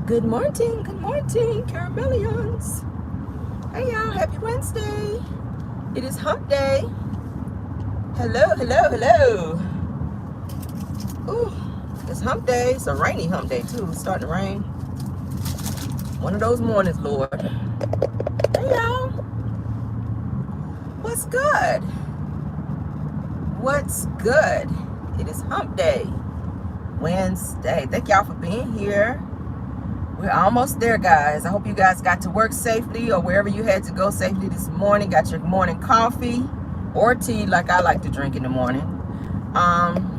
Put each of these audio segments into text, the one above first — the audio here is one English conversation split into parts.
Good morning, Caramelians. Hey y'all, happy Wednesday. It is hump day. Hello. Ooh, it's hump day. It's a rainy hump day too. It's starting to rain. One of those mornings, Lord. Hey y'all. What's good? What's good? It is hump day. Wednesday. Thank y'all for being here. We're almost there, guys. I hope you guys got to work safely or wherever you had to go safely this morning. Got your morning coffee or tea like I like to drink in the morning.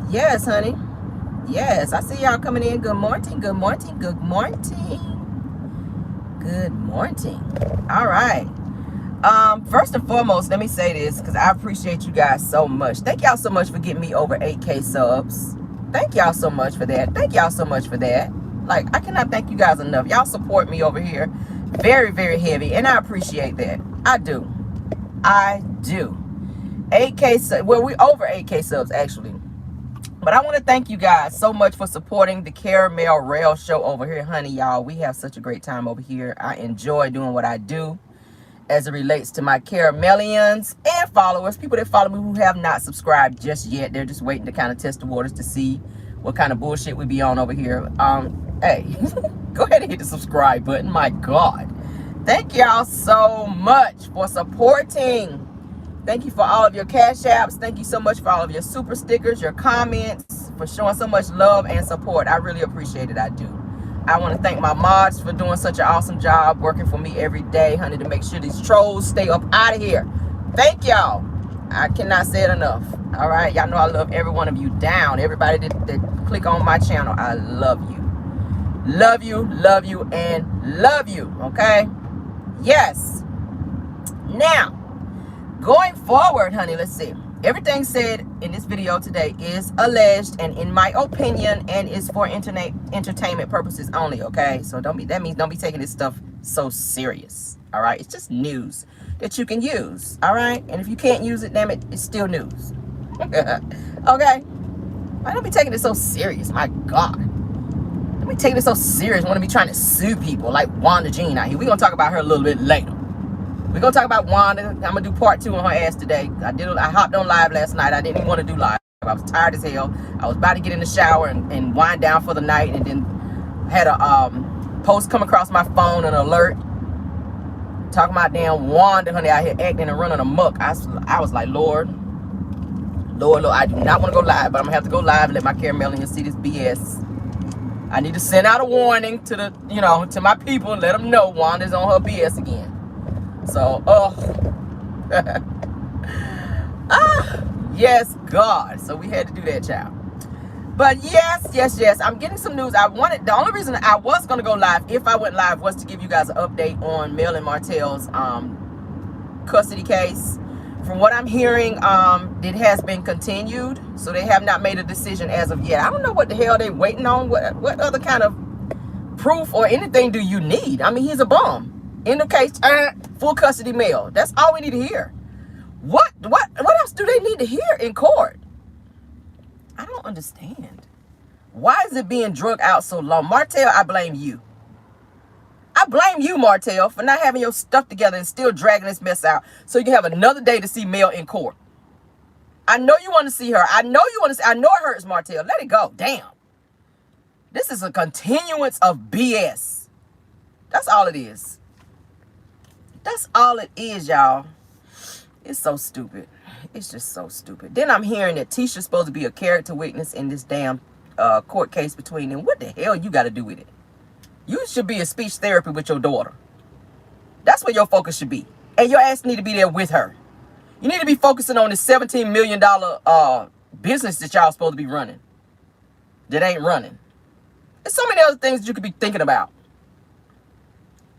Yes, honey. Yes, I see y'all coming in. Good morning. All right. First and foremost, let me say this because I appreciate you guys so much. Thank y'all so much for getting me over 8K subs. Thank y'all so much for that. Like, I cannot thank you guys enough. Y'all support me over here very, very heavy, and I appreciate that. I do. 8K subs. Well, we over 8K subs, actually. But I want to thank you guys so much for supporting the Caramel Rell show over here, honey, y'all. We have such a great time over here. I enjoy doing what I do as it relates to my Caramelians and followers, people that follow me who have not subscribed just yet. They're just waiting to kind of test the waters to see what kind of bullshit we be on over here. Hey, go ahead and hit the subscribe button. My God. Thank y'all so much for supporting. Thank you for all of your cash apps. Thank you so much for all of your super stickers, your comments, for showing so much love and support. I really appreciate it. I do. I want to thank my mods for doing such an awesome job working for me every day, honey, to make sure these trolls stay up out of here. Thank y'all. I cannot say it enough. All right. Y'all know I love every one of you down. Everybody that click on my channel, I love you. Love you, and love you. Okay? Yes. Now, going forward, honey, let's see. Everything said in this video today is alleged and in my opinion and is for entertainment purposes only, okay? So that means don't be taking this stuff so serious. All right? It's just news that you can use. All right? And if you can't use it, damn it, it's still news. Okay? I don't be taking it so serious. My God. Don't be taking it so serious. Want to be trying to sue people like Wanda Jean out here. We're going to talk about her a little bit later. We're going to talk about Wanda. I'm going to do part 2 on her ass today. I hopped on live last night. I didn't even want to do live. I was tired as hell. I was about to get in the shower and wind down for the night. And then had a post come across my phone, an alert. Talking about damn Wanda, honey, out here acting and running amok. I was like, Lord, I do not want to go live. But I'm going to have to go live and let my Caramelians see this BS. I need to send out a warning to to my people and let them know Wanda's on her BS again. So, yes, God. So we had to do that, child. But yes. I'm getting some news. The only reason I was going to go live, if I went live, was to give you guys an update on Mel and Martell's custody case. From what I'm hearing, it has been continued. So they have not made a decision as of yet. I don't know what the hell they're waiting on. What other kind of proof or anything do you need? I mean, he's a bum. In the case, full custody Mel. That's all we need to hear. What else do they need to hear in court? I don't understand. Why is it being drug out so long? Martell, I blame you. I blame you, Martell, for not having your stuff together and still dragging this mess out so you can have another day to see Mel in court. I know you want to see her. I know it hurts, Martell. Let it go. Damn. This is a continuance of BS. That's all it is. That's all it is, y'all. It's so stupid. It's just so stupid. Then I'm hearing that Tisha's supposed to be a character witness in this damn court case between them. What the hell you got to do with it? You should be in speech therapy with your daughter. That's where your focus should be. And your ass need to be there with her. You need to be focusing on this $17 million business that y'all supposed to be running. That ain't running. There's so many other things that you could be thinking about.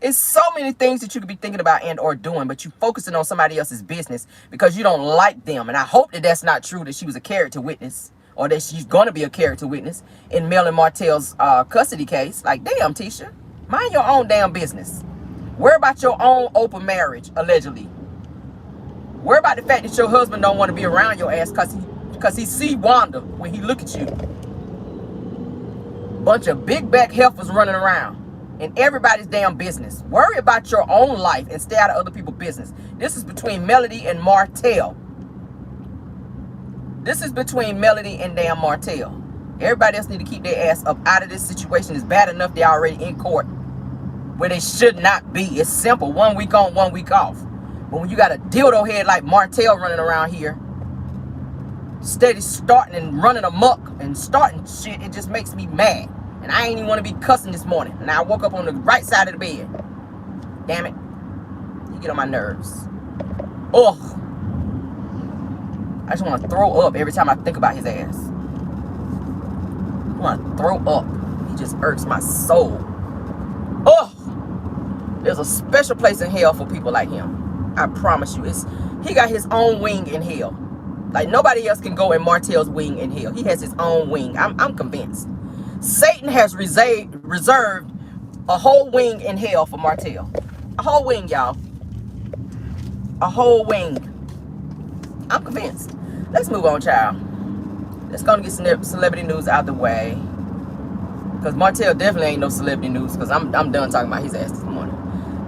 It's so many things that you could be thinking about and or doing, but you focusing on somebody else's business because you don't like them. And I hope that that's not true, that she was a character witness or that she's going to be a character witness in Mel and Martell's custody case. Like, damn, Tisha, mind your own damn business. Worry about your own open marriage, allegedly. Worry about the fact that your husband don't want to be around your ass because he see Wanda when he look at you. Bunch of big back heifers running around. in everybody's damn business. Worry about your own life and stay out of other people's business. This is between Melody and Martell. This is between Melody and damn Martell. Everybody else need to keep their ass up out of this situation. It's bad enough they're already in court where they should not be. It's simple. 1 week on, 1 week off. But when you got a dildo head like Martell running around here, steady starting and running amok and starting shit, it just makes me mad. And I ain't even want to be cussing this morning. And I woke up on the right side of the bed. Damn it. You get on my nerves. Ugh. I just want to throw up every time I think about his ass. I want to throw up. He just irks my soul. Ugh. There's a special place in hell for people like him. I promise you. He got his own wing in hell. Like nobody else can go in Martell's wing in hell. He has his own wing. I'm convinced. Satan has reserved a whole wing in hell for Martell. A whole wing, y'all. A whole wing. I'm convinced. Let's move on, child. Let's go and get some celebrity news out the way. Because Martell definitely ain't no celebrity news. Because I'm done talking about his ass this morning.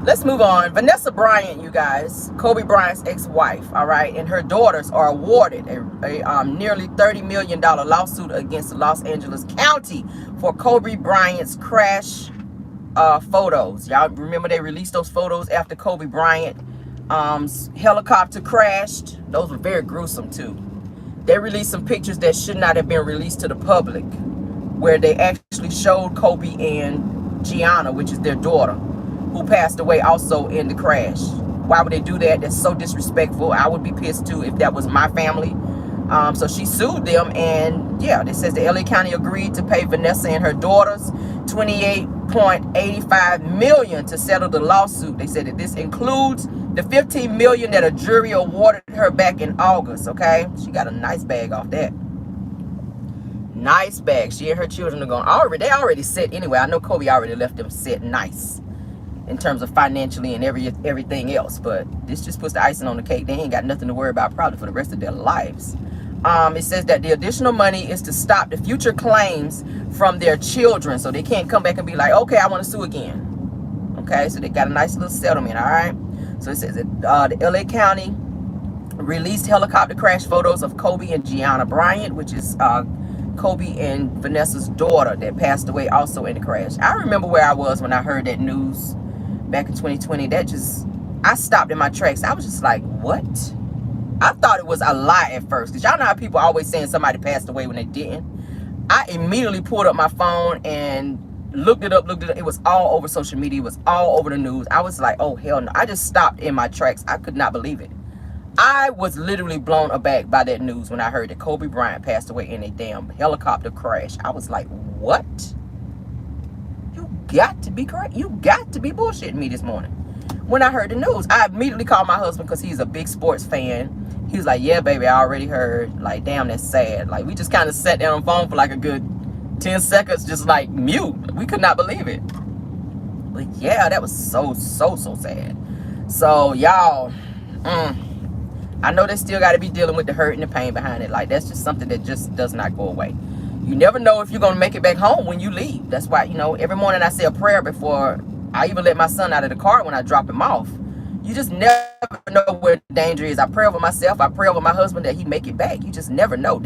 Let's move on. Vanessa Bryant, you guys. Kobe Bryant's ex-wife, all right? And her daughters are awarded a nearly $30 million lawsuit against the Los Angeles County for Kobe Bryant's crash photos. Y'all remember they released those photos after Kobe Bryant helicopter crashed? Those were very gruesome, too. They released some pictures that should not have been released to the public, where they actually showed Kobe and Gianna, which is their daughter, who passed away also in the crash. Why would they do that? That's so disrespectful. I would be pissed too if that was my family. So she sued them, and yeah, it says the LA County agreed to pay Vanessa and her daughters $28.85 million to settle the lawsuit. They said that this includes the $15 million that a jury awarded her back in August. Okay, she got a nice bag off that. Nice bag. She and her children are going. They already set anyway. I know Kobe already left them set nice in terms of financially and everything else, but this just puts the icing on the cake. They ain't got nothing to worry about probably for the rest of their lives. It says that the additional money is to stop the future claims from their children, so they can't come back and be like, okay, I want to sue again. Okay, so they got a nice little settlement. All right, so it says that the LA County released helicopter crash photos of Kobe and Gianna Bryant, which is Kobe and Vanessa's daughter that passed away also in the crash. I remember where I was when I heard that news back in 2020. I stopped in my tracks. I was just like, what? I thought it was a lie at first, because y'all know how people always saying somebody passed away when they didn't. I immediately pulled up my phone and looked it up. It was all over social media. It was all over the news. I was like, oh, hell no. I just stopped in my tracks. I could not believe it. I was literally blown aback by that news when I heard that Kobe Bryant passed away in a damn helicopter crash. I was like, what? You got to be correct. You got to be bullshitting me this morning. When I heard the news, I immediately called my husband because he's a big sports fan. He was like, yeah, baby, I already heard. Like, damn, that's sad. Like, we just kind of sat down on the phone for like a good 10 seconds, just like mute. We could not believe it. But yeah, that was so sad. So, y'all, I know they still got to be dealing with the hurt and the pain behind it. Like, that's just something that just does not go away. You never know if you're going to make it back home when you leave. That's why, you know, every morning I say a prayer before I even let my son out of the car when I drop him off. You just never know where danger is. I pray over myself. I pray over my husband that he make it back. You just never know.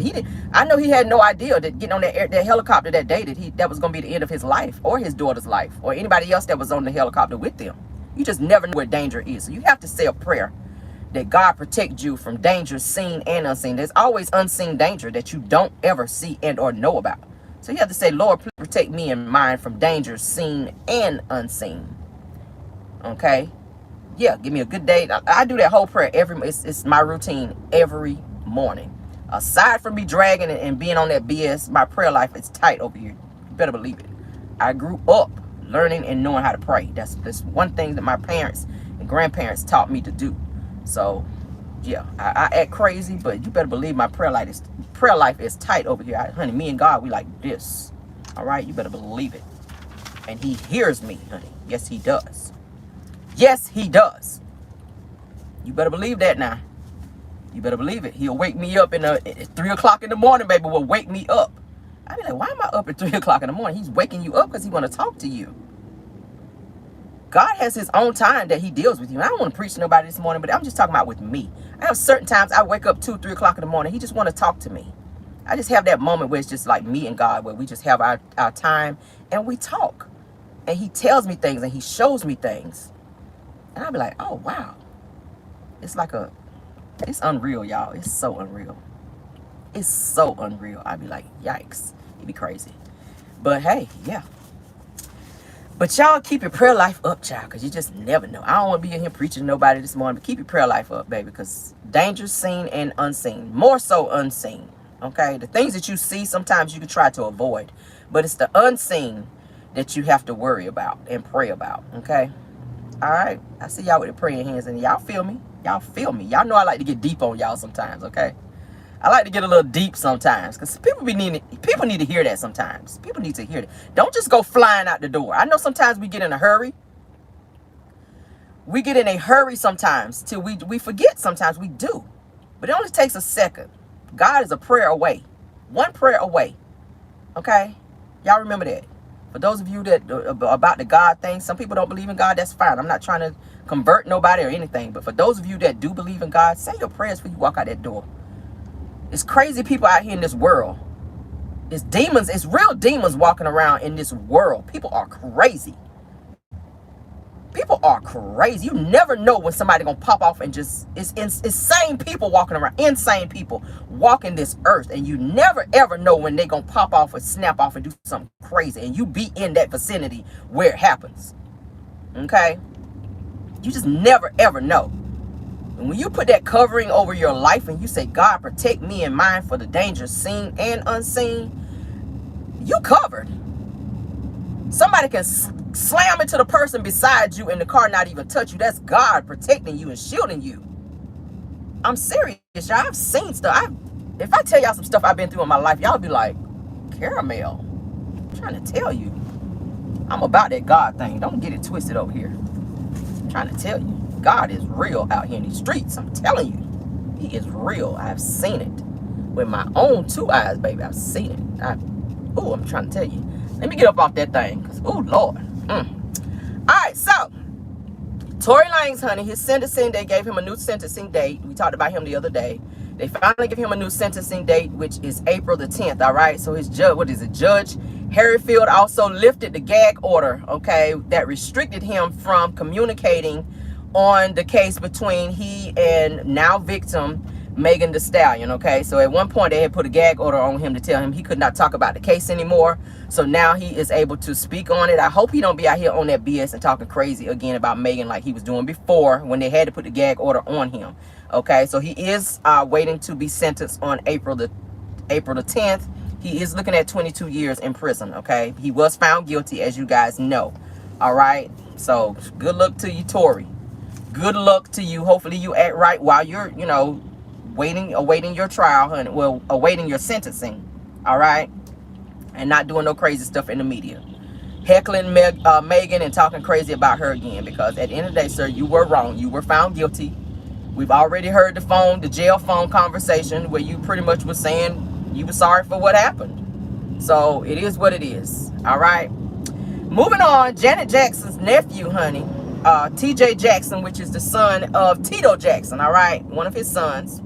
I know he had no idea that getting on that helicopter that day that was going to be the end of his life or his daughter's life or anybody else that was on the helicopter with them. You just never know where danger is. So you have to say a prayer that God protect you from danger seen and unseen. There's always unseen danger that you don't ever see and or know about. So you have to say, Lord, please protect me and mine from danger seen and unseen. Okay? Yeah, give me a good day. I do that whole prayer it's my routine every morning. Aside from me dragging and being on that BS, my prayer life is tight over here. You better believe it. I grew up learning and knowing how to pray. That's one thing that my parents and grandparents taught me to do. So, yeah, I act crazy, but you better believe my prayer life is tight over here. Honey, me and God, we like this. All right? You better believe it. And he hears me, honey. Yes, he does. Yes, he does. You better believe that now. You better believe it. He'll wake me up at 3 o'clock in the morning, baby. Will wake me up. I be like, why am I up at 3 o'clock in the morning? He's waking you up because he want to talk to you. God has his own time that he deals with you. And I don't want to preach to nobody this morning, but I'm just talking about with me. I have certain times I wake up 2, 3 o'clock in the morning. He just want to talk to me. I just have that moment where it's just like me and God, where we just have our time and we talk. And he tells me things and he shows me things. And I'll be like, oh, wow. It's like it's unreal, y'all. It's so unreal. It's so unreal. I'd be like, yikes. It'd be crazy. But hey, yeah. But y'all keep your prayer life up, child, because you just never know. I don't want to be in here preaching to nobody this morning, but keep your prayer life up, baby, because danger's seen and unseen. More so unseen, okay? The things that you see, sometimes you can try to avoid, but it's the unseen that you have to worry about and pray about, okay? All right? I see y'all with the praying hands, and y'all feel me? Y'all feel me? Y'all know I like to get deep on y'all sometimes, okay? I like to get a little deep sometimes because people need to hear that sometimes. People need to hear that. Don't just go flying out the door. I know sometimes we get in a hurry. We get in a hurry sometimes till we forget. Sometimes we do. But it only takes a second. God is a prayer away. One prayer away. Okay? Y'all remember that. For those of you that about the God thing, some people don't believe in God, that's fine. I'm not trying to convert nobody or anything. But for those of you that do believe in God, say your prayers before you walk out that door. It's crazy people out here in this world. It's demons. It's real demons walking around in this world. People are crazy. People are crazy. You never know when somebody gonna pop off and just it's insane people walking around. Insane people walking this earth, and you never ever know when they gonna pop off or snap off and do something crazy, and you be in that vicinity where it happens. Okay, you just never ever know. And when you put that covering over your life and you say, God, protect me and mine for the dangers seen and unseen, you covered. Somebody can slam into the person beside you and the car not even touch you. That's God protecting you and shielding you. I'm serious, y'all. I've seen stuff. If I tell y'all some stuff I've been through in my life, y'all be like, Caramel, I'm trying to tell you. I'm about that God thing. Don't get it twisted over here. I'm trying to tell you. God is real out here in these streets. I'm telling you. He is real. I've seen it with my own 2 eyes, baby. I've seen it. I'm trying to tell you. Let me get up off that thing. Because, oh, Lord. All right, so. Tory Lanez, honey, his sentencing, they gave him a new sentencing date. We talked about him the other day. They finally gave him a new sentencing date, which is April the 10th, all right? So his judge, Judge Harryfield also lifted the gag order, okay, that restricted him from communicating on the case between he and now victim Megan Thee Stallion, okay? So at one point they had put a gag order on him to tell him he could not talk about the case anymore. So now he is able to speak on it. I hope he don't be out here on that BS and talking crazy again about Megan like he was doing before when they had to put the gag order on him, okay? So he is waiting to be sentenced on April the 10th. He is looking at 22 years in prison, okay? He was found guilty, as you guys know, all right? So good luck to you, Tory. Good luck to you. Hopefully you act right while you're, awaiting your trial, honey. Well, awaiting your sentencing. All right. And not doing no crazy stuff in the media. Heckling Megan and talking crazy about her again. Because at the end of the day, sir, you were wrong. You were found guilty. We've already heard the jail phone conversation where you pretty much was saying you were sorry for what happened. So it is what it is. All right. Moving on, Janet Jackson's nephew, honey. TJ Jackson, which is the son of Tito Jackson, all right, one of his sons,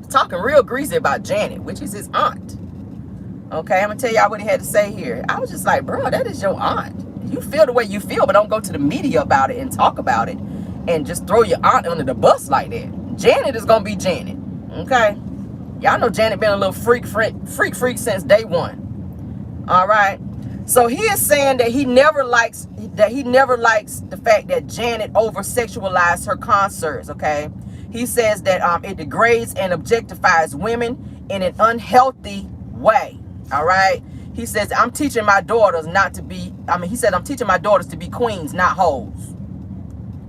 talking real greasy about Janet, which is his aunt. Okay, I'm gonna tell y'all what he had to say here. I was just like, bro, that is your aunt. You feel the way you feel, but don't go to the media about it and talk about it and just throw your aunt under the bus like that. Janet is gonna be Janet. Okay, y'all know Janet been a little freak since day one. All right. So he is saying that he never likes the fact that Janet over-sexualized her concerts, okay? He says that it degrades and objectifies women in an unhealthy way, all right? He says, I'm teaching my daughters to be queens, not hoes.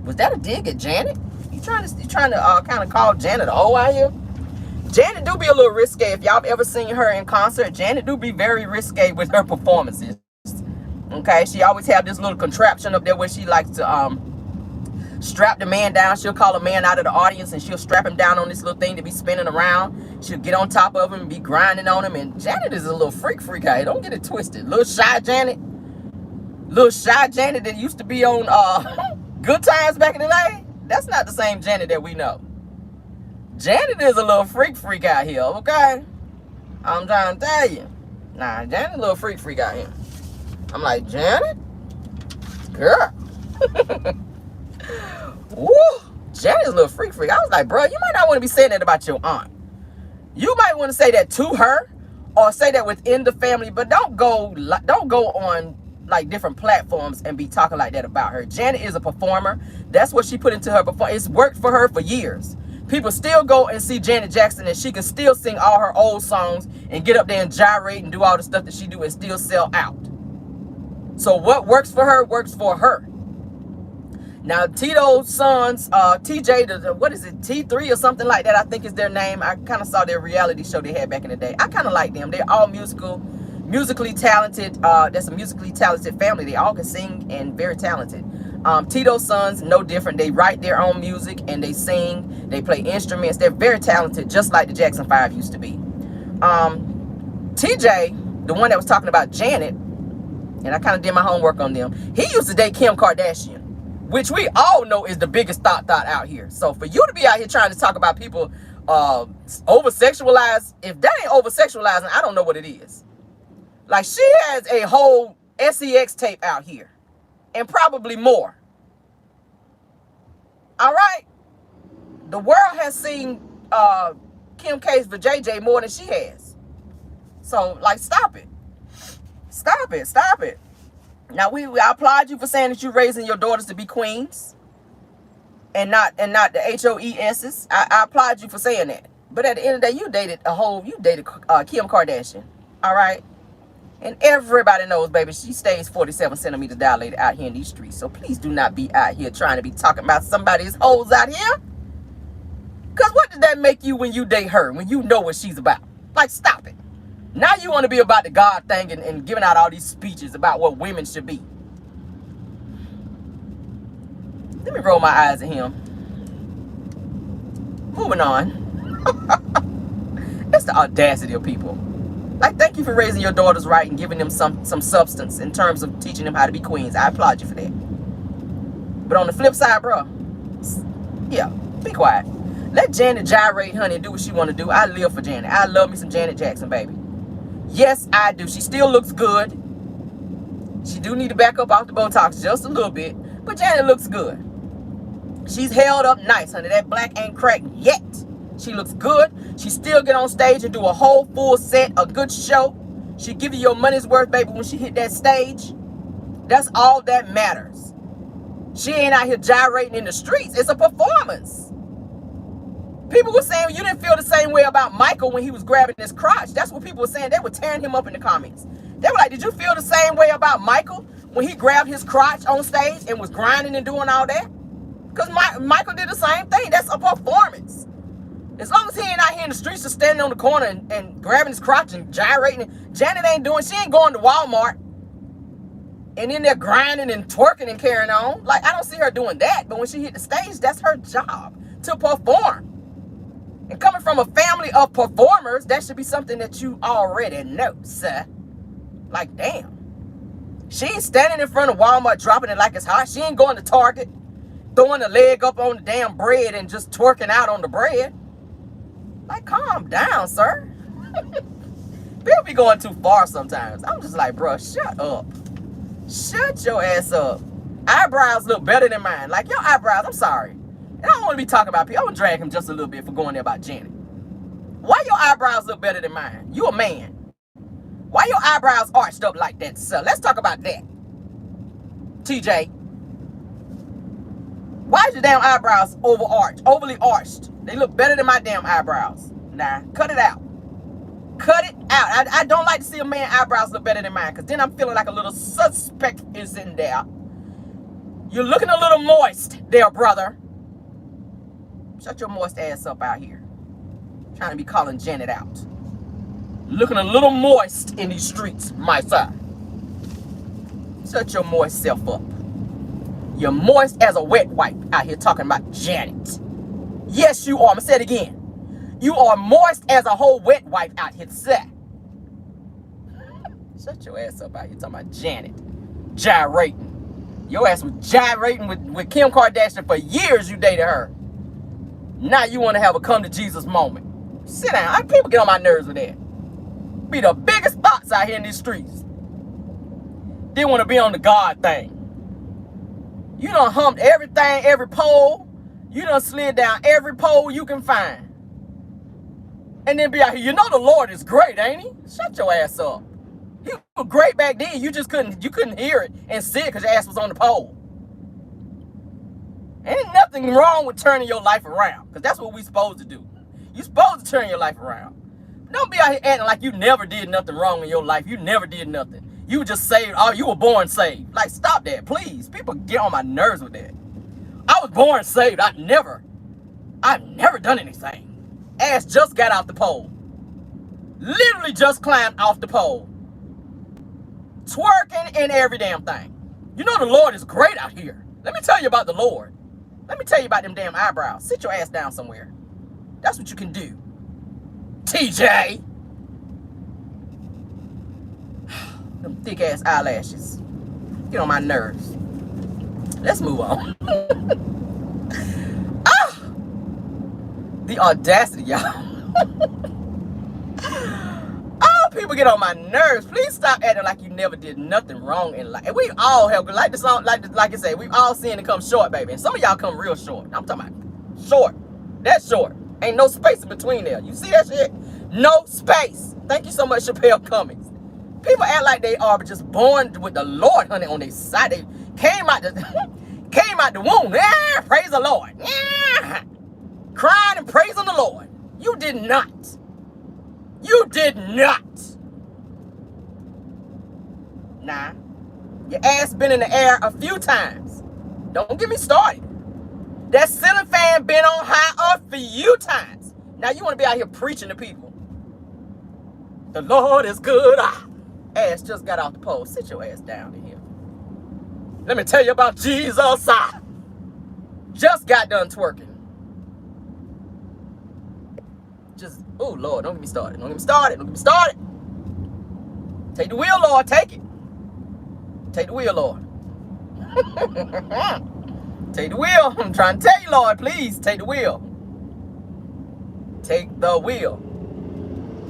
Was that a dig at Janet? You trying to kind of call Janet a hoe out here? Janet do be a little risque. If y'all ever seen her in concert, Janet do be very risque with her performances. Okay, she always have this little contraption up there where she likes to strap the man down. She'll call a man out of the audience and she'll strap him down on this little thing to be spinning around. She'll get on top of him and be grinding on him. And Janet is a little freak out here. Don't get it twisted. Little shy Janet. Little shy Janet that used to be on Good Times back in the day. That's not the same Janet that we know. Janet is a little freak out here, okay? I'm trying to tell you. Nah, Janet a little freak out here. I'm like, Janet? Girl. Woo! Janet's a little freak. I was like, bro, you might not want to be saying that about your aunt. You might want to say that to her or say that within the family, but don't go on like different platforms and be talking like that about her. Janet is a performer. That's what she put into her performance. It's worked for her for years. People still go and see Janet Jackson and she can still sing all her old songs and get up there and gyrate and do all the stuff that she do and still sell out. So what works for her works for her. Now, Tito's sons, TJ, what is it, T3 or something like that, I think is their name. I kind of saw their reality show they had back in the day. I kind of like them. They're all musically talented. That's a musically talented family. They all can sing and very talented. Tito's sons, no different. They write their own music and they sing. They play instruments. They're very talented, just like the Jackson 5 used to be. TJ, the one that was talking about Janet, and I kind of did my homework on them. He used to date Kim Kardashian, which we all know is the biggest thought out here. So for you to be out here trying to talk about people over-sexualized, if that ain't over-sexualizing, I don't know what it is. Like, she has a whole SEX tape out here. And probably more. All right? The world has seen Kim K's for JJ more than she has. So, like, stop it. Stop it. Now, I applaud you for saying that you're raising your daughters to be queens. And not the HOESs. I applaud you for saying that. But at the end of the day, you dated Kim Kardashian. All right? And everybody knows, baby, she stays 47 centimeters dilated out here in these streets. So please do not be out here trying to be talking about somebody's hoes out here. Because what does that make you when you date her, when you know what she's about? Like, stop it. Now you want to be about the God thing and giving out all these speeches about what women should be. Let me roll my eyes at him. Moving on. It's the audacity of people. Like, thank you for raising your daughters right and giving them some substance in terms of teaching them how to be queens. I applaud you for that. But on the flip side, bro, yeah, be quiet. Let Janet gyrate, honey, and do what she want to do. I live for Janet. I love me some Janet Jackson, baby. Yes, I do. She still looks good. She do need to back up off the Botox just a little bit. But Janet looks good. She's held up nice, honey. That black ain't cracked yet. She looks good. She still get on stage and do a whole full set, a good show. She give you your money's worth, baby, when she hit that stage. That's all that matters. She ain't out here gyrating in the streets. It's a performance. People were saying you didn't feel the same way about Michael when he was grabbing his crotch. That's what people were saying. They were tearing him up in the comments. They were like, did you feel the same way about Michael when he grabbed his crotch on stage and was grinding and doing all that? Because Michael did the same thing. That's a performance. As long as he ain't out here in the streets just standing on the corner and grabbing his crotch and gyrating. Janet ain't going to Walmart and in there grinding and twerking and carrying on. Like, I don't see her doing that. But when she hit the stage, that's her job, to perform. And coming from a family of performers, that should be something that you already know, sir. Like, damn. She ain't standing in front of Walmart dropping it like it's hot. She ain't going to Target, throwing a leg up on the damn bread and just twerking out on the bread. Like, calm down, sir. People be going too far sometimes. I'm just like, bro, shut up. Shut your ass up. Eyebrows look better than mine. Like, your eyebrows, I'm sorry. And I don't want to be talking about people. I'm going to drag him just a little bit for going there about Janet. Why your eyebrows look better than mine? You a man. Why your eyebrows arched up like that, sir? Let's talk about that. TJ. Why is your damn eyebrows overly arched? They look better than my damn eyebrows. Nah, cut it out. Cut it out. I don't like to see a man's eyebrows look better than mine, because then I'm feeling like a little suspect is in there. You're looking a little moist there, brother. Shut your moist ass up out here. Trying to be calling Janet out. Looking a little moist in these streets, my son. Shut your moist self up. You're moist as a wet wipe out here talking about Janet. Yes, you are. I'm going to say it again. You are moist as a whole wet wipe out here, sir. Shut your ass up out here talking about Janet. gyrating. Your ass was gyrating with Kim Kardashian for years. You dated her. Now you want to have a come to Jesus moment. Sit down. People get on my nerves with that. Be the biggest thoughts out here in these streets. They want to be on the God thing. You done humped everything, every pole. You done slid down every pole you can find. And then be out here, you know the Lord is great, ain't he? Shut your ass up. He was great back then. You just couldn't hear it and see it because your ass was on the pole. Ain't nothing wrong with turning your life around, because that's what we supposed to do. You supposed to turn your life around. Don't be out here acting like you never did nothing wrong in your life. You never did nothing. You just saved. Oh, you were born saved. Like, stop that, please. People get on my nerves with that. I was born saved. I've never done anything. Ass just got off the pole. Literally just climbed off the pole. Twerking and every damn thing. You know the Lord is great out here. Let me tell you about the Lord. Let me tell you about them damn eyebrows. Sit your ass down somewhere. That's what you can do. TJ. Them thick ass eyelashes. Get on my nerves. Let's move on. The audacity, y'all. Oh, people get on my nerves. Please stop acting like you never did nothing wrong in life. And we all have, like the song, like I say, we've all seen it come short, baby. And some of y'all come real short. I'm talking about short. That's short. Ain't no space in between there. You see that shit? No space. Thank you so much, Chappelle Cummings. People act like they are just born with the Lord, honey, on their side. They came out the womb. Yeah, praise the Lord. Yeah. Crying and praising the Lord. You did not. You did not. Nah. Your ass been in the air a few times. Don't get me started. That ceiling fan been on high a few times. Now you want to be out here preaching to people. The Lord is good. Ass just got off the pole. Sit your ass down in here. Let me tell you about Jesus. Just got done twerking. Just, oh Lord, don't get me started. Don't get me started. Don't get me started. Take the wheel, Lord. Take it. Take the wheel, Lord. Take the wheel. I'm trying to tell you, Lord, please take the wheel. Take the wheel.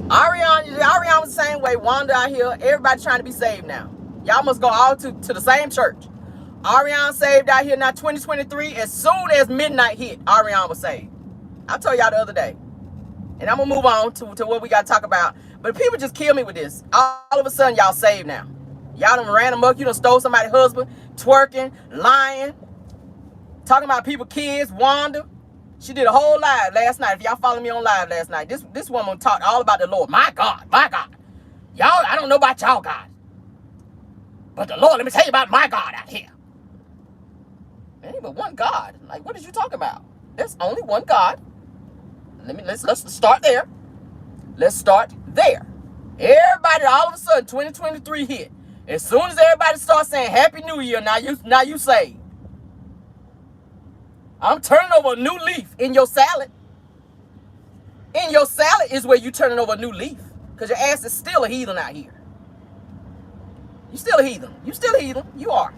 Ariana was the same way. Wanda out here. Everybody trying to be saved now. Y'all must go all to the same church. Ariana saved out here now 2023. As soon as midnight hit, Ariana was saved. I told y'all the other day. And I'm going to move on to what we got to talk about. But people just kill me with this. All of a sudden, y'all saved now. Y'all done ran amok. You done stole somebody's husband. Twerking. Lying. Talking about people's kids. Wanda. She did a whole live last night. If y'all follow me on live last night, this woman talked all about the Lord. My God. My God. Y'all, I don't know about y'all, God. But the Lord, let me tell you about my God out here. There ain't but one God. Like, what is you talking about? There's only one God. Let's start there. Let's start there. Everybody, all of a sudden, 2023 hit. As soon as everybody starts saying Happy New Year, now you saved. I'm turning over a new leaf in your salad. In your salad is where you turning over a new leaf. Because your ass is still a heathen out here. You still a heathen. You still a heathen. You are.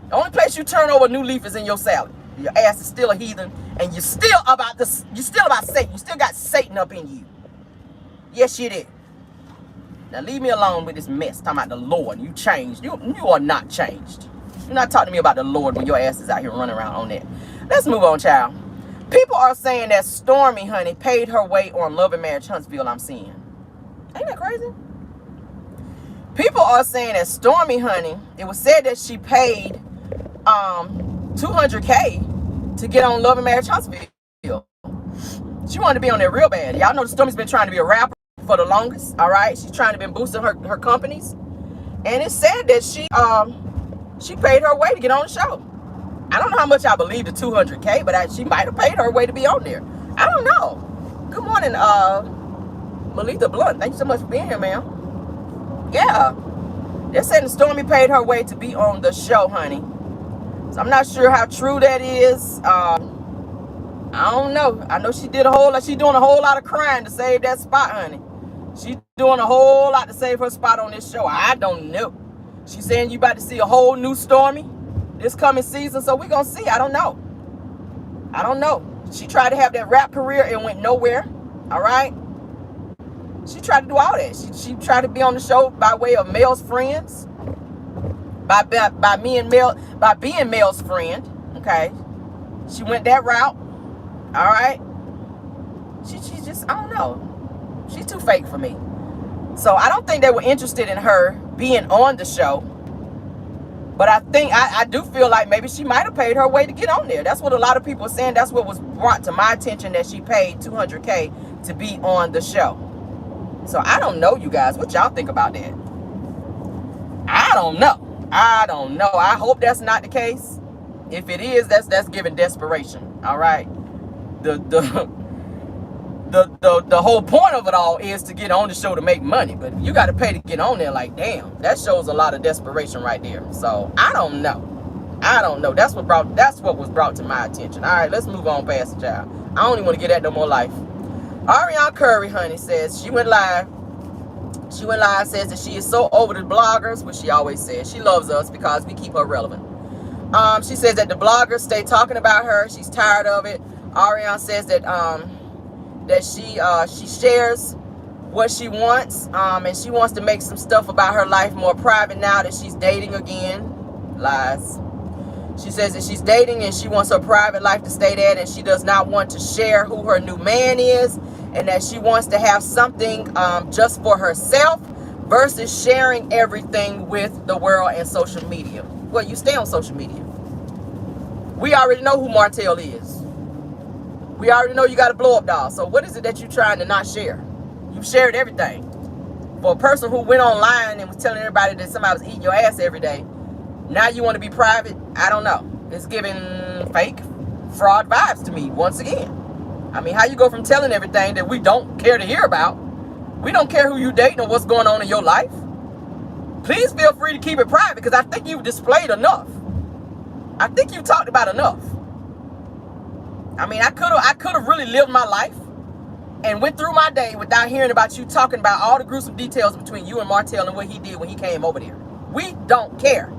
The only place you turn over a new leaf is in your salad. Your ass is still a heathen. And you're still about Satan. You still got Satan up in you. Yes, you did. Now leave me alone with this mess. Talking about the Lord. You changed. You are not changed. You're not talking to me about the Lord when your ass is out here running around on that. Let's move on, child. People are saying that Stormi, honey, paid her way on Love and Marriage Huntsville, I'm seeing. Ain't that crazy? People are saying that Stormi, honey, it was said that she paid $200K to get on Love and Marriage Huntsville. She wanted to be on there real bad. Y'all know Stormi's been trying to be a rapper for the longest, all right? She's trying to be boosting her companies. And it said that she paid her way to get on the show. I don't know how much I believe the $200K, but she might have paid her way to be on there. I don't know. Good morning, Melita Blunt. Thank you so much for being here, ma'am. Yeah. They're saying Stormi paid her way to be on the show, honey. So I'm not sure how true that is. I don't know. I know she's doing a whole lot of crying to save that spot, honey. She's doing a whole lot to save her spot on this show. I don't know. She's saying you about to see a whole new Stormi this coming season. So we're going to see. I don't know. She tried to have that rap career and went nowhere. All right. She tried to do all that. She tried to be on the show by way of Mel's friends. By being Mel's friend. Okay. She went that route. All right. She just, I don't know. She's too fake for me. So I don't think they were interested in her being on the show. But I do feel like maybe she might have paid her way to get on there. That's what a lot of people are saying. That's what was brought to my attention, that she paid $200K to be on the show. So I don't know, you guys. What y'all think about that? I don't know. I hope that's not the case. If it is, that's giving desperation. All right. The whole point of it all is to get on the show to make money, but you got to pay to get on there. Like, damn, that shows a lot of desperation right there. So I don't know. That's what was brought to my attention. All right, let's move on past the child. I don't even want to get that no more life. Ariana Curry, honey, says she went live. Says that she is so over the bloggers, which she always says. She loves us because we keep her relevant. She says that the bloggers stay talking about her. She's tired of it. Ariana says that she shares what she wants, and she wants to make some stuff about her life more private now that she's dating again. Lies. She says that she's dating and she wants her private life to stay there, and she does not want to share who her new man is, and that she wants to have something just for herself versus sharing everything with the world and social media. Well, you stay on social media. We already know who Martell is. We already know you got a blow up doll. So what is it that you're trying to not share? You shared everything. For a person who went online and was telling everybody that somebody was eating your ass every day, now you want to be private? I don't know. It's giving fake fraud vibes to me once again. I mean, how you go from telling everything that we don't care to hear about? We don't care who you dating or what's going on in your life. Please feel free to keep it private, because I think you've displayed enough. I think you talked about enough. I mean, I could have really lived my life and went through my day without hearing about you talking about all the gruesome details between you and Martell and what he did when he came over there. We don't care.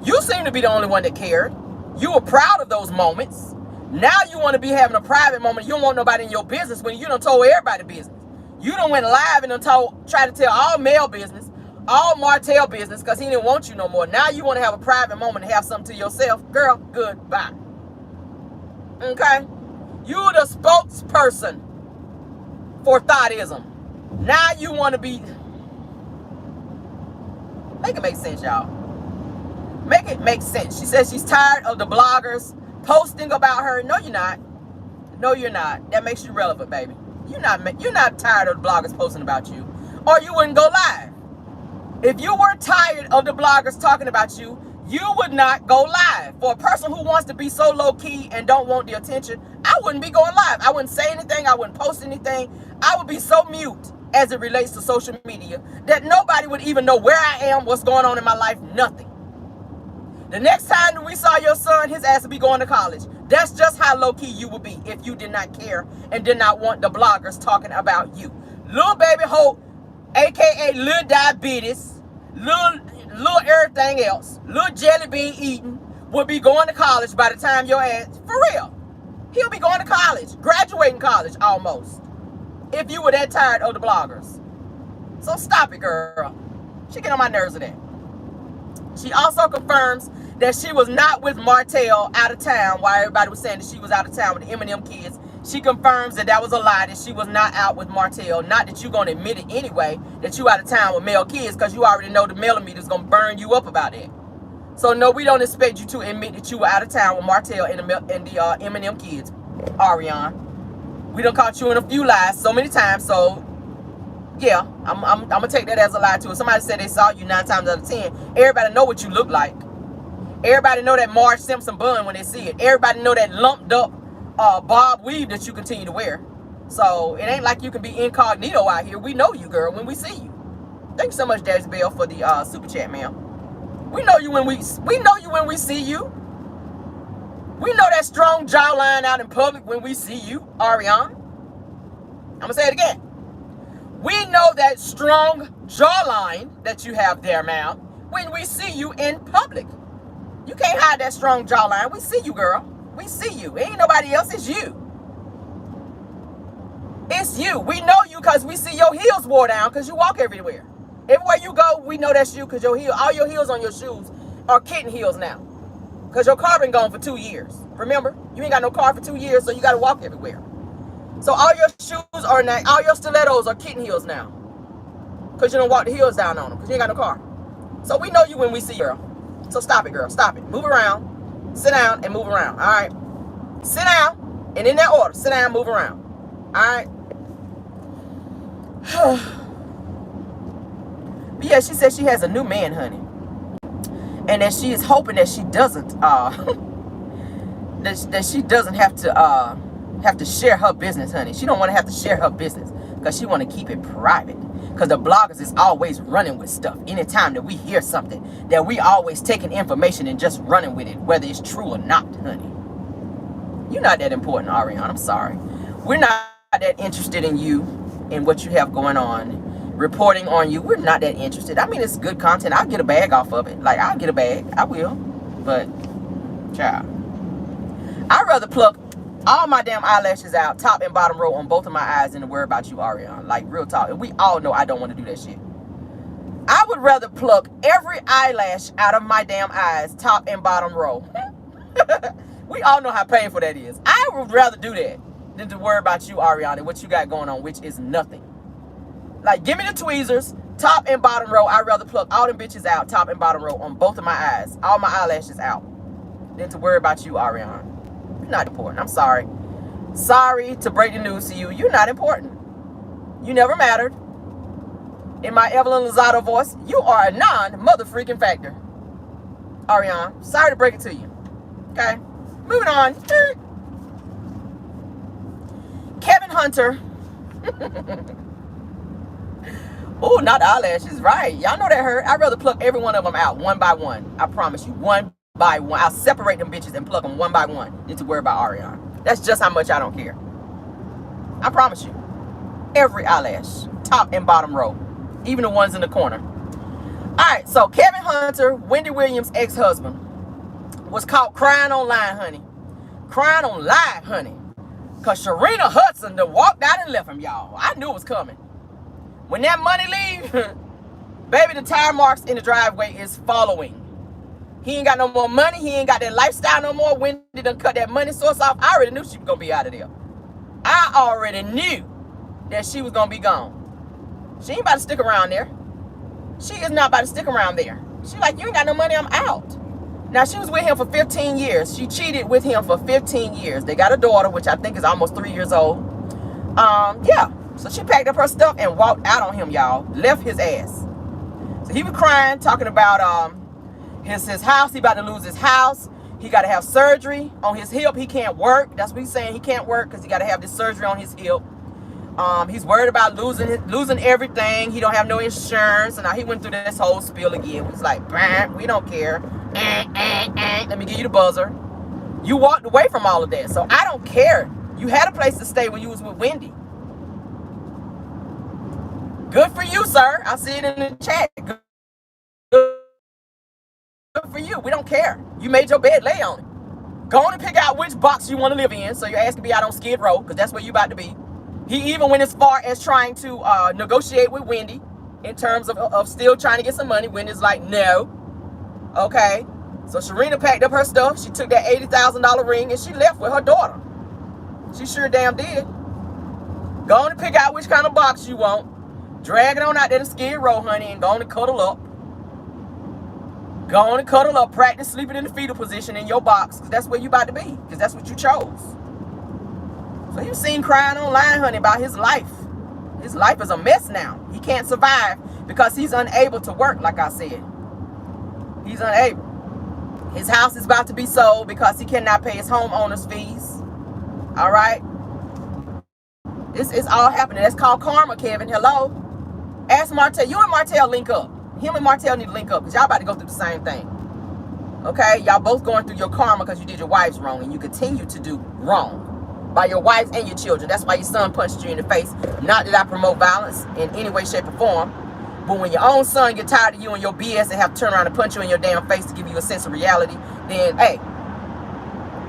You seem to be the only one that cared. You were proud of those moments. Now you want to be having a private moment. You don't want nobody in your business when you done told everybody business. You done went live and done tried to tell all Mel business, all Martell business, because he didn't want you no more. Now you want to have a private moment and have something to yourself. Girl, goodbye. Okay? You the spokesperson for thoughtism. Now you want to be... Make it make sense, y'all. Make it make sense. She says she's tired of the bloggers posting about her. No, you're not. No, you're not. That makes you relevant, baby. You're not tired of the bloggers posting about you, or you wouldn't go live. If you were tired of the bloggers talking about you, you would not go live. For a person who wants to be so low-key and don't want the attention, I wouldn't be going live. I wouldn't say anything. I wouldn't post anything. I would be so mute as it relates to social media that nobody would even know where I am, what's going on in my life, nothing. The next time that we saw your son, his ass would be going to college. That's just how low-key you would be if you did not care and did not want the bloggers talking about you. Little baby Hope, a.k.a. Little Diabetes, little everything else, little jelly bean eating, would be going to college by the time your ass, for real. He'll be going to college, graduating college almost, if you were that tired of the bloggers. So stop it, girl. She get on my nerves with that. She also confirms that she was not with Martell out of town while everybody was saying that she was out of town with the Eminem kids. She confirms that that was a lie, that she was not out with Martell. Not that you're going to admit it anyway, that you out of town with male kids, because you already know the millimeter's going to burn you up about it. So no, we don't expect you to admit that you were out of town with Martell and the Eminem kids, Ariana. We done caught you in a few lies so many times, so yeah, I'm going to take that as a lie too. If somebody said they saw you 9 times out of 10, everybody know what you look like. Everybody know that Marge Simpson bun when they see it. Everybody know that lumped up bob weave that you continue to wear. So it ain't like you can be incognito out here. We know you, girl, when we see you. Thank you so much, Daddy Bell, for the super chat, ma'am. We know you when we see you. We know that strong jawline out in public when we see you, Ariana. I'm gonna say it again. We know that strong jawline that you have there, ma'am, when we see you in public. You can't hide that strong jawline. We see you, girl. We see you. It ain't nobody else. It's you. It's you. We know you because we see your heels wore down because you walk everywhere. Everywhere you go, we know that's you because your heel, all your heels on your shoes are kitten heels now. Because your car been gone for 2 years. Remember? You ain't got no car for 2 years, so you got to walk everywhere. So all your shoes are now, all your stilettos are kitten heels now. Because you don't walk the heels down on them because you ain't got no car. So we know you when we see you, girl. So stop it, girl. Stop it. Move around. Sit down and move around. All right? Sit down. And in that order, sit down, move around. All right? But yeah, she said she has a new man, honey. And that she is hoping that she doesn't that she doesn't have to share her business, honey. She don't want to have to share her business because she want to keep it private. Because the bloggers is always running with stuff. Anytime that we hear something, that we always taking information and just running with it, whether it's true or not, honey. You're not that important, Ariana. I'm sorry. We're not that interested in you and what you have going on. Reporting on you, we're not that interested. I mean, it's good content. I'll get a bag off of it. Like, I'll get a bag. I will. But, child, I'd rather pluck all my damn eyelashes out, top and bottom row on both of my eyes than to worry about you, Ariana. Like, real talk. And we all know I don't want to do that shit. I would rather pluck every eyelash out of my damn eyes, top and bottom row. We all know how painful that is. I would rather do that than to worry about you, Ariana, what you got going on, which is nothing. Like, give me the tweezers, top and bottom row. I'd rather pluck all them bitches out, top and bottom row, on both of my eyes, all my eyelashes out, than to worry about you, Ariana. You're not important. I'm sorry. Sorry to break the news to you. You're not important. You never mattered. In my Evelyn Lozado voice, you are a non-mother-freaking factor. Ariana, sorry to break it to you. Okay? Moving on. Kevin Hunter. Oh, not the eyelashes. Right. Y'all know that hurt. I'd rather pluck every one of them out one by one. I promise you. One by one. I'll separate them bitches and pluck them one by one. Than to worry about Ariana. That's just how much I don't care. I promise you. Every eyelash. Top and bottom row. Even the ones in the corner. Alright, so Kevin Hunter, Wendy Williams' ex-husband, was caught crying online, honey. Crying on live, honey. Because Sharina Hudson done walked out and left him, y'all. I knew it was coming. When that money leaves, baby, the tire marks in the driveway is following. He ain't got no more money. He ain't got that lifestyle no more. Wendy done cut that money source off. I already knew she was going to be out of there. I already knew that she was going to be gone. She ain't about to stick around there. She is not about to stick around there. She like, you ain't got no money, I'm out. Now, she was with him for 15 years. She cheated with him for 15 years. They got a daughter, which I think is almost 3 years old. Yeah. So she packed up her stuff and walked out on him, y'all. Left his ass. So he was crying, talking about his house. He about to lose his house. He got to have surgery on his hip. He can't work. That's what he's saying. He can't work because he got to have this surgery on his hip. He's worried about losing everything. He don't have no insurance. And now he went through this whole spiel again. He's like, we don't care. Let me give you the buzzer. You walked away from all of that. So I don't care. You had a place to stay when you was with Wendy. Good for you, sir. I see it in the chat. Good for you. We don't care. You made your bed, lay on it. Go on and pick out which box you want to live in so your ass can be out on Skid Row, because that's where you about to be. He even went as far as trying to negotiate with Wendy in terms of still trying to get some money. Wendy's like, no. Okay. So Sharina packed up her stuff. She took that $80,000 ring and she left with her daughter. She sure damn did. Go on and pick out which kind of box you want. Drag it on out there to Skid Row, honey, and go on and cuddle up. Go on and cuddle up. Practice sleeping in the fetal position in your box, because that's where you about to be, because that's what you chose. So he was seen crying online, honey, about his life. His life is a mess now. He can't survive because he's unable to work, like I said. He's unable. His house is about to be sold because he cannot pay his homeowner's fees. All right? This is all happening. That's called karma, Kevin. Hello? Ask Martell. You and Martell link up. Him and Martell need to link up because y'all about to go through the same thing. Okay? Y'all both going through your karma because you did your wives wrong and you continue to do wrong by your wives and your children. That's why your son punched you in the face. Not that I promote violence in any way, shape, or form. But when your own son get tired of you and your BS and have to turn around and punch you in your damn face to give you a sense of reality, then, hey,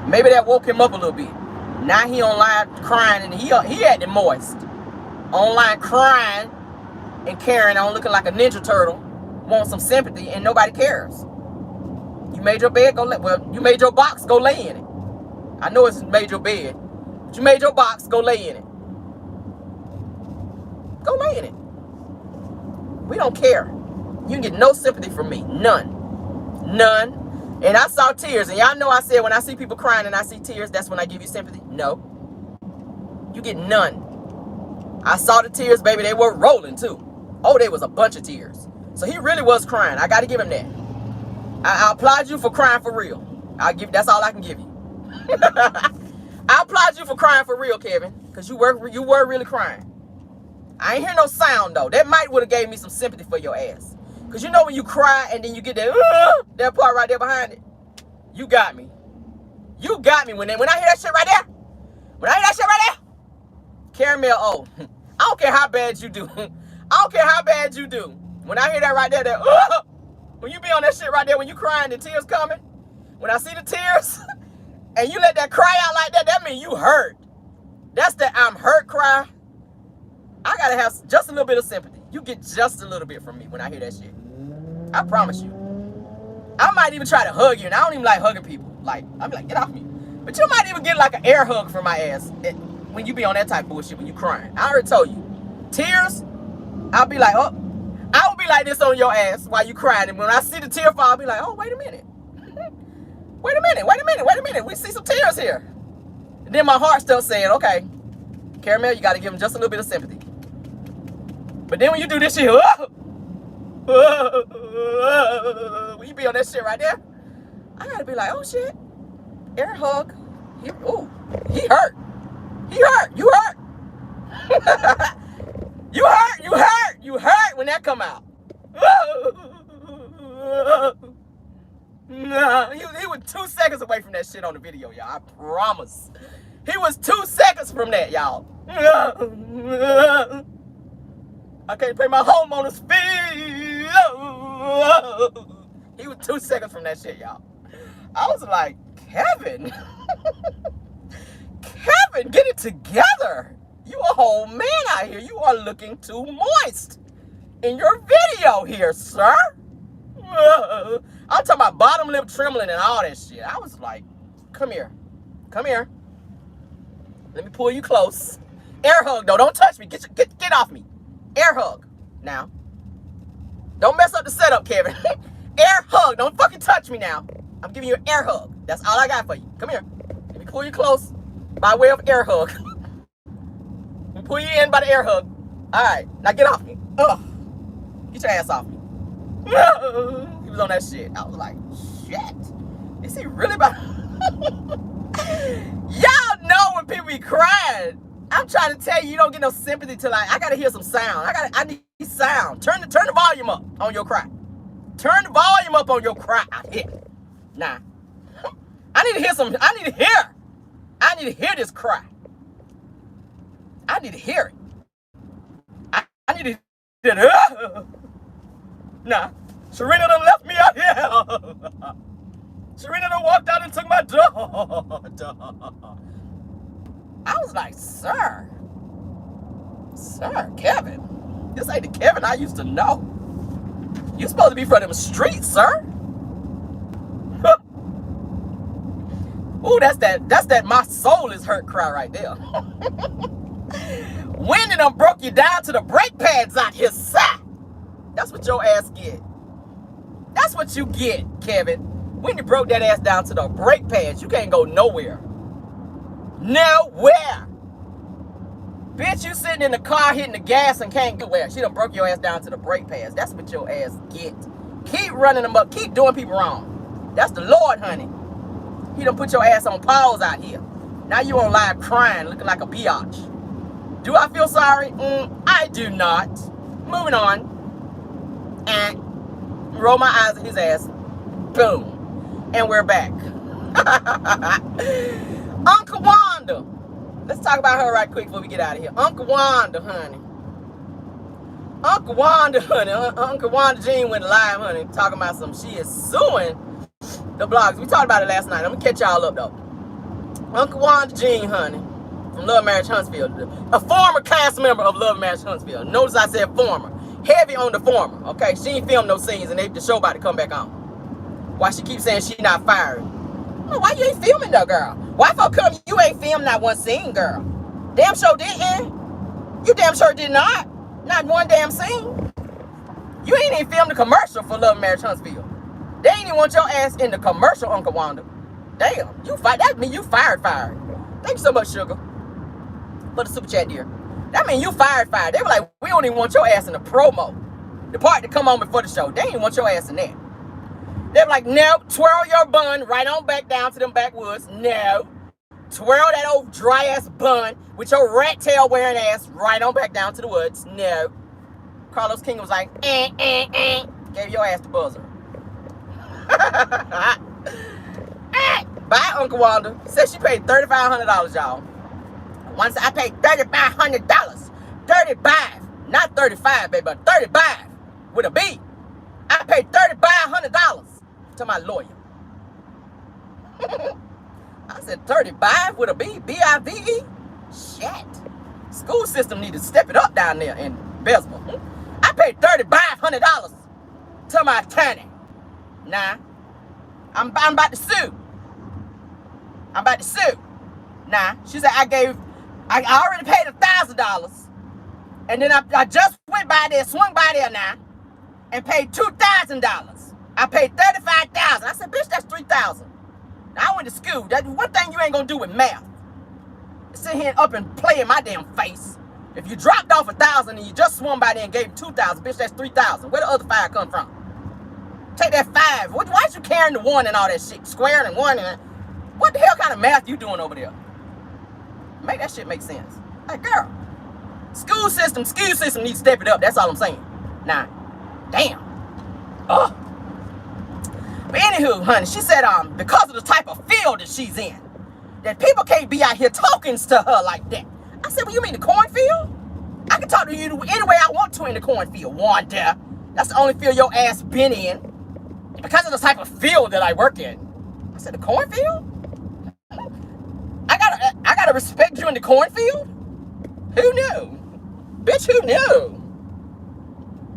maybe that woke him up a little bit. Now he online crying, and he acting moist. Online crying and carrying on looking like a Ninja Turtle, want some sympathy, and nobody cares. You made your bed, you made your box, go lay in it. I know it's made your bed, but you made your box, go lay in it. Go lay in it. We don't care. You can get no sympathy from me. None. None. And I saw tears. And y'all know I said when I see people crying and I see tears, that's when I give you sympathy. No. You get none. I saw the tears, baby. They were rolling too. Oh, there was a bunch of tears. So he really was crying. I got to give him that. I applaud you for crying for real. That's all I can give you. I applaud you for crying for real, Kevin. Because you were really crying. I ain't hear no sound though. That might would have gave me some sympathy for your ass. Because you know when you cry and then you get that part right there behind it. You got me. You got me. When I hear that shit right there. When I hear that shit right there. Caramel, oh. I don't care how bad you do. I don't care how bad you do. When I hear that right there, when you be on that shit right there, when you crying, the tears coming. When I see the tears and you let that cry out like that, that means you hurt. That's the I'm hurt cry. I gotta have just a little bit of sympathy. You get just a little bit from me when I hear that shit. I promise you. I might even try to hug you, and I don't even like hugging people. Like, I'm like, get off me. But you might even get like an air hug from my ass when you be on that type of bullshit, when you crying. I already told you. Tears, I'll be like, oh, I will be like this on your ass while you crying. And when I see the tear fall, I'll be like, oh, wait a minute. Wait a minute. We see some tears here. And then my heart still saying, okay, Caramel, you got to give him just a little bit of sympathy. But then when you do this shit, when you be on that shit right there, I gotta be like, oh shit, air hug. He hurt. He hurt. You hurt. You hurt when that come out. He was 2 seconds away from that shit on the video, y'all. I promise. He was 2 seconds from that, y'all. I can't pay my homeowner's fee. He was 2 seconds from that shit, y'all. I was like, Kevin, Kevin, get it together. You a whole man out here. You are looking too moist in your video here, sir. I'm talking about bottom lip trembling and all that shit. I was like, come here. Come here. Let me pull you close. Air hug, though. Don't touch me. Get off me. Air hug. Now. Don't mess up the setup, Kevin. Air hug. Don't fucking touch me now. I'm giving you an air hug. That's all I got for you. Come here. Let me pull you close by way of air hug. Let me pull you in by the air hug. All right. Now get off me. Ugh. Get your ass off me. He was on that shit. I was like, shit. Is he really about... Y'all know when people be crying. I'm trying to tell you, you don't get no sympathy till I gotta hear some sound. I need sound. Turn the volume up on your cry. Turn the volume up on your cry. Nah. I need to hear some. I need to hear this cry. I need to hear it. I need to hear it. Nah. Serena done left me out here. Serena done walked out and took my dog. I was like, sir, Kevin, this ain't the Kevin I used to know. You supposed to be from them streets, sir. Ooh, that's that my soul is hurt cry right there. When did I broke you down to the brake pads out his side? That's what your ass get. That's what you get, Kevin. When you broke that ass down to the brake pads, you can't go nowhere. Nowhere. Bitch, you sitting in the car hitting the gas and can't go where. She done broke your ass down to the brake pads. That's what your ass get. Keep running them up. Keep doing people wrong. That's the Lord, honey. He done put your ass on pause out here. Now you on live crying, looking like a biatch. Do I feel sorry? I do not. Moving on. And roll my eyes at his ass. Boom. And we're back. Uncle Wanda. Let's talk about her right quick before we get out of here. Uncle Wanda, honey. Uncle Wanda, honey, Uncle Wanda Jean went live, honey, talking about she is suing the blogs. We talked about it last night. I'm gonna catch y'all up though. Uncle Wanda Jean, honey, from Love Marriage Huntsville, a former cast member of Love Marriage Huntsville. Notice I said former, heavy on the former. Okay, she ain't filmed no scenes, and the show about to come back on. Why she keeps saying she not fired? Well, why you ain't filming though, girl? Why for come you ain't filmed not one scene, girl? Damn sure didn't. You damn sure did not. Not one damn scene. You ain't even filmed the commercial for Love Marriage Huntsville. They ain't even want your ass in the commercial, Uncle Wanda. Damn, you fight. That mean you fired. Thank you so much, Sugar, for the super chat, dear. That mean you fired. They were like, we don't even want your ass in the promo. The part to come on before the show. They ain't even want your ass in that. They were like, no, twirl your bun right on back down to them backwoods. No. Twirl that old dry ass bun with your rat tail wearing ass right on back down to the woods. No. Carlos King was like, gave your ass the buzzer. Bye, Uncle Wanda. Said she paid $3,500, y'all. Once I paid $3,500. 35. Not 35, baby, but 35 with a B. I paid $3,500 to my lawyer. I said 35 with a B, B-I-V-E? Shit. School system need to step it up down there in Bessemer. I paid $3,500 to my attorney. Nah. I'm about to sue. Nah. She said I already paid $1,000. And then I just went by there, swung by there now, and paid $2,000. I paid $35,000. I said, bitch, that's $3,000. I went to school. That's one thing you ain't gonna do with math. Sit here and up and play in my damn face. If you dropped off $1,000 and you just swung by there and gave $2,000, bitch, that's $3,000. Where the other 5 come from? Take that 5. Why is you carrying the 1 and all that shit? Squaring and 1 and what the hell kind of math you doing over there? Make that shit make sense. Like, girl, school system needs to step it up. That's all I'm saying. Nah, damn. Ugh. But anywho, honey, she said because of the type of field that she's in, that people can't be out here talking to her like that. I said, well, you mean the cornfield? I can talk to you any way I want to in the cornfield, Wanda. That's the only field your ass been in. Because of the type of field that I work in. I said, the cornfield? I gotta respect you in the cornfield? Who knew? Bitch, who knew?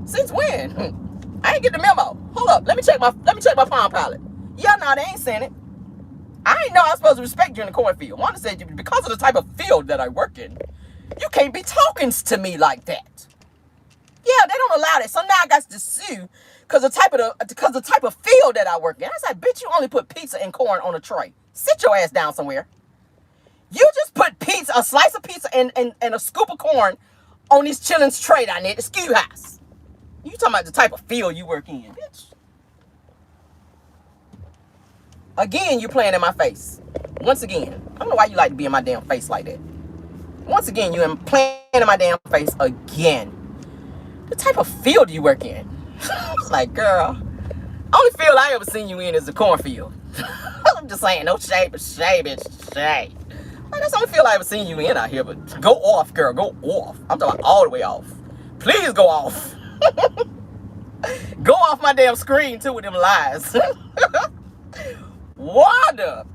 Since when? I ain't get the memo. Hold up, let me check my Palm Pilot. Yeah, no, they ain't sent it. I ain't know I was supposed to respect you in the cornfield. Wanda said, because of the type of field that I work in, you can't be talking to me like that. Yeah, they don't allow that. So now I got to sue because the type of field that I work in. I said, bitch, you only put pizza and corn on a tray. Sit your ass down somewhere. You just put a slice of pizza and a scoop of corn on this chilling's tray down there at the skew house. You talking about the type of field you work in, bitch. Again, you playing in my face. Once again. I don't know why you like to be in my damn face like that. Once again, you playing in my damn face again. The type of field you work in. It's like, girl, only field I ever seen you in is the cornfield. I'm just saying, no shade, but shade, bitch, shade. Like, that's the only field I ever seen you in out here, but go off, girl, go off. I'm talking about all the way off. Please go off. Go off my damn screen, too, with them lies. Wanda,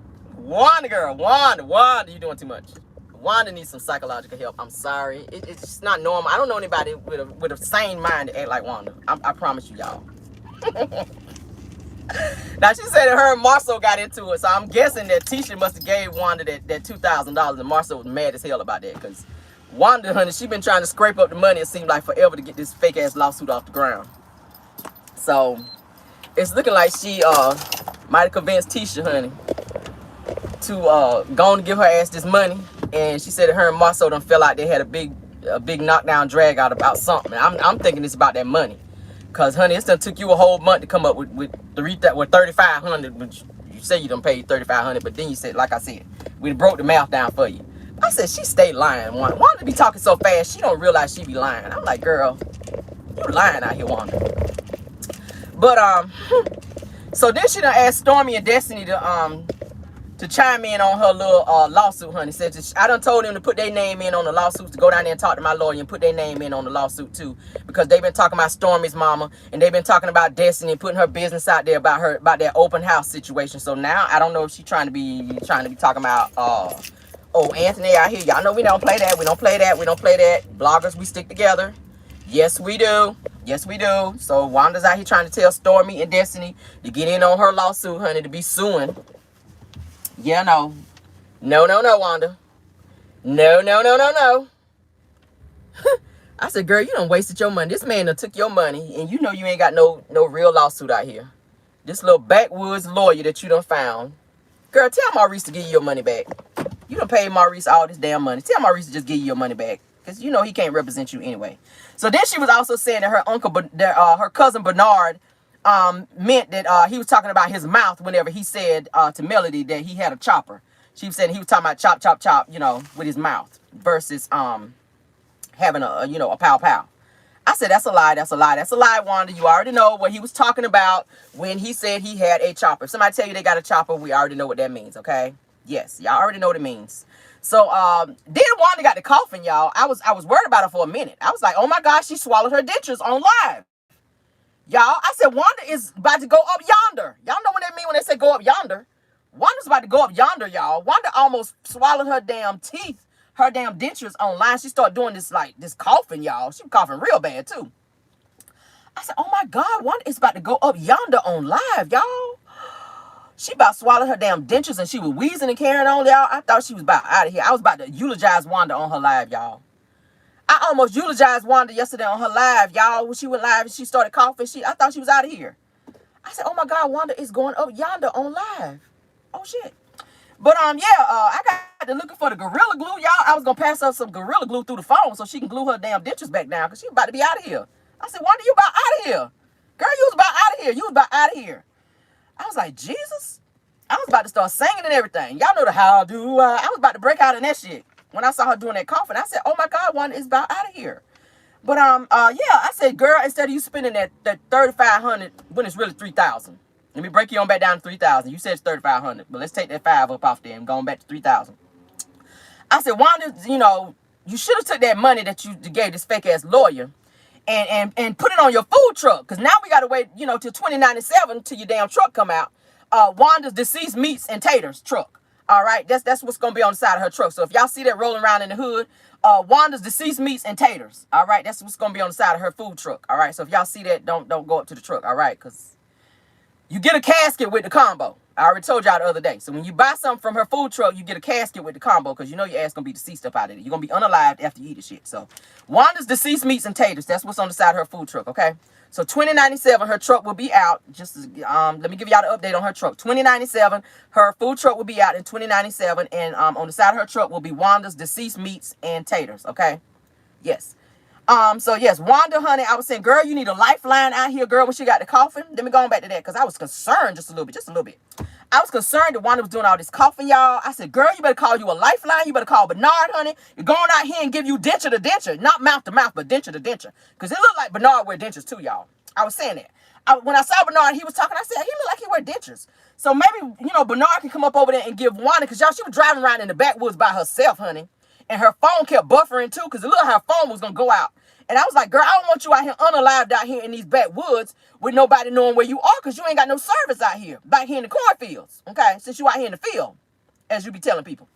girl, Wanda, you doing too much. Wanda needs some psychological help. I'm sorry. It's just not normal. I don't know anybody with a sane mind to act like Wanda. I promise you, y'all. Now, she said that her and Marcel got into it, so I'm guessing that Tisha must have gave Wanda that $2,000, and Marcel was mad as hell about that, because Wanda, honey, she been trying to scrape up the money, it seemed like forever, to get this fake-ass lawsuit off the ground. So, it's looking like she might have convinced Tisha, honey, to go on and give her ass this money. And she said that her and Marcel done fell out. They had a big knockdown drag out about something. I'm thinking it's about that money. Cause honey, it done took you a whole month to come up with $3,500. But you say you done paid $3,500, but then you said, like I said, we broke the math down for you. I said she stayed lying. Wanda be talking so fast, she don't realize she be lying. I'm like, girl, you lying out here, Wanda. But so then she done asked Stormi and Destiny to to chime in on her little lawsuit, honey. Said I done told them to put their name in on the lawsuit, to go down there and talk to my lawyer and put their name in on the lawsuit too, because they've been talking about Stormi's mama, and they've been talking about Destiny and putting her business out there about that open house situation. So now I don't know if she's trying to be talking about oh, Anthony out here. Y'all know we don't play that. We don't play that. We don't play that. Bloggers, we stick together. Yes, we do. Yes, we do. So Wanda's out here trying to tell Stormi and Destiny to get in on her lawsuit, honey, to be suing. Yeah, no. No, Wanda. No. I said, girl, you done wasted your money. This man done took your money, and you know you ain't got no real lawsuit out here. This little backwoods lawyer that you done found. Girl, tell Maurice to give you your money back. You done paid Maurice all this damn money. Tell Maurice to just give you your money back, because you know he can't represent you anyway. So then she was also saying that her cousin Bernard meant that he was talking about his mouth whenever he said to Melody that he had a chopper. She was saying he was talking about chop, chop, chop, you know, with his mouth versus having a pow pow. I said, that's a lie, that's a lie, that's a lie, Wanda. You already know what he was talking about when he said he had a chopper. If somebody tell you they got a chopper, we already know what that means, okay? Yes, y'all already know what it means. So then Wanda got the coughing, y'all. I was worried about her for a minute. I was like, oh my gosh, she swallowed her dentures on live. Y'all, I said, Wanda is about to go up yonder. Y'all know what they mean when they say go up yonder. Wanda's about to go up yonder, y'all. Wanda almost swallowed her damn teeth, her damn dentures online. She started doing this coughing, y'all. She was coughing real bad, too. I said, oh my God, Wanda is about to go up yonder on live, y'all. She about to swallow her damn dentures, and she was wheezing and carrying on, y'all. I thought she was about out of here. I was about to eulogize Wanda on her live, y'all. I almost eulogized Wanda yesterday on her live, y'all. When she went live and she started coughing, I thought she was out of here. I said, oh my God, Wanda is going up yonder on live. Oh shit. But I got to looking for the Gorilla Glue, y'all. I was gonna pass her some Gorilla Glue through the phone so she can glue her damn dentures back down, because she was about to be out of here. I said, Wanda, you about out of here. Girl, you was about out of here. You was about out of here. I was like, Jesus. I was about to start singing and everything. Y'all know the how do I. I was about to break out in that shit. When I saw her doing that coughing, I said, oh my God, Wanda is about out of here. But I said, girl, instead of you spending that $3,500 when it's really $3,000. Let me break you on back down to $3,000. You said it's $3,500, but let's take that 5 up off there and going back to $3,000. I said, Wanda, you should have took that money that you gave this fake ass lawyer and put it on your food truck. Because now we got to wait, till 2097 till your damn truck come out. Wanda's deceased meats and taters truck. All right, that's what's gonna be on the side of her truck. So if y'all see that rolling around in the hood, Wanda's deceased meats and taters. All right, that's what's gonna be on the side of her food truck. All right, so if y'all see that, don't go up to the truck. All right, because you get a casket with the combo. I already told y'all the other day. So when you buy something from her food truck, you get a casket with the combo, because you know your ass gonna be deceased up out of it. You're gonna be unalived after you eat the shit. So Wanda's deceased meats and taters. That's what's on the side of her food truck. Okay. So 2097, her truck will be out. Just let me give y'all the update on her truck. 2097, her food truck will be out in 2097, and on the side of her truck will be Wanda's deceased meats and taters. Okay, yes. So yes, Wanda, honey, I was saying, girl, you need a lifeline out here, girl. When she got the coughing, let me go on back to that, because I was concerned just a little bit. I was concerned that Wanda was doing all this coughing, y'all. I said, girl, you better call you a lifeline. You better call Bernard, honey. You're going out here and give you denture to denture. Not mouth to mouth, but denture to denture. Because it looked like Bernard wear dentures too, y'all. I was saying that. When I saw Bernard, he was talking, I said, he looked like he wear dentures. So maybe, Bernard can come up over there and give Wanda, because y'all, she was driving around in the backwoods by herself, honey. And her phone kept buffering too, because it looked like her phone was going to go out. And I was like, girl, I don't want you out here unalived out here in these backwoods with nobody knowing where you are, because you ain't got no service out here, back here in the cornfields, okay? Since you out here in the field, as you be telling people.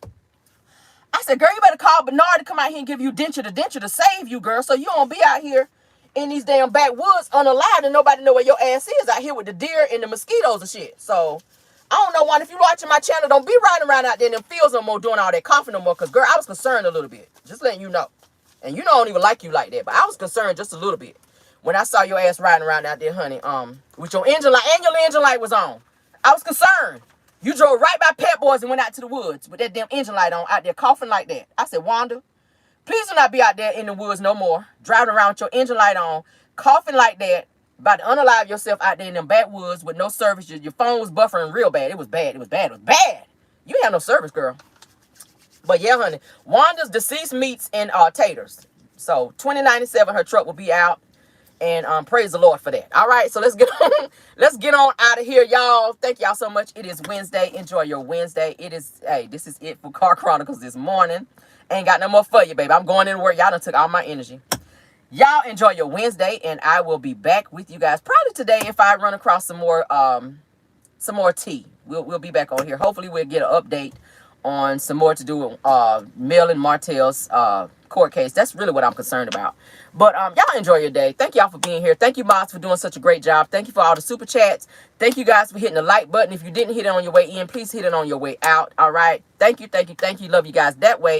I said, girl, you better call Bernard to come out here and give you denture to save you, girl, so you don't be out here in these damn backwoods unalived and nobody know where your ass is out here with the deer and the mosquitoes and shit. So, I don't know, Wanda, if you're watching my channel, don't be riding around out there in them fields no more doing all that coughing no more, because, girl, I was concerned a little bit. Just letting you know. And I don't even like you like that, but I was concerned just a little bit when I saw your ass riding around out there, honey, with your engine light, and your engine light was on. I was concerned. You drove right by Pet Boys and went out to the woods with that damn engine light on out there coughing like that. I said, Wanda, please do not be out there in the woods no more, driving around with your engine light on, coughing like that, about to unalive yourself out there in them backwoods with no service. Your phone was buffering real bad. It was bad. You ain't have no service, girl. But yeah, honey, Wanda's deceased meats and taters. So 2097, her truck will be out. And praise the Lord for that. All right, so let's get on. Let's get on out of here, y'all. Thank y'all so much. It is Wednesday. Enjoy your Wednesday. It is, hey, this is it for Car Chronicles this morning. Ain't got no more for you, baby. I'm going into work. Y'all done took all my energy. Y'all enjoy your Wednesday, and I will be back with you guys probably today if I run across some more tea. We'll be back on here. Hopefully we'll get an update on some more to do with Mel and Martell's court case. That's really what I'm concerned about. But y'all enjoy your day. Thank y'all for being here. Thank you, mods, for doing such a great job. Thank you for all the super chats. Thank you guys for hitting the like button. If you didn't hit it on your way in, please hit it on your way out. All right. Thank you. Thank you. Thank you. Love you guys that way.